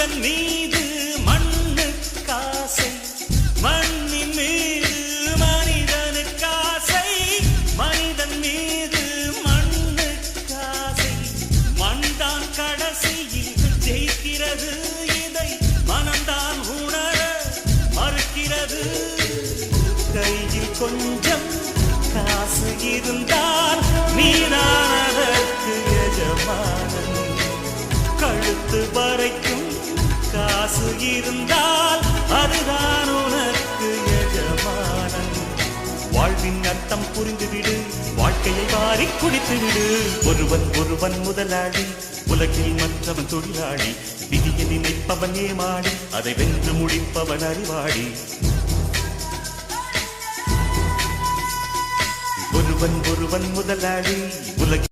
மனிதன் மீது மண்ணு காசை, மண்ணின் மீது மனிதனு காசை, மனிதன் மீது மண்ணு காசை. மண்தான் கடைசியில் ஜெயிக்கிறது, இதை மனம்தான் உணர மறுக்கிறது. கையில் கொஞ்சம் காசு இருந்தால் நீதான் அதற்கு எஜமானன். கழுத்து வரைக்கும் காசு இருந்தால் அதுதான் உனக்கு எஜமானன். வாழ்வின் அர்த்தம் புரிந்துவிடு, வாழ்க்கையை வாரி குடித்துவிடு. ஒருவன் ஒருவன் முதலாளி, உலகில் மற்றவன் தொழிலாளி. விதியை நினைப்பவன் ஏமாடி, அதை வென்று முடிப்பவன் அறிவாளி. ஒருவன் ஒருவன் முதலாளி, உலகில்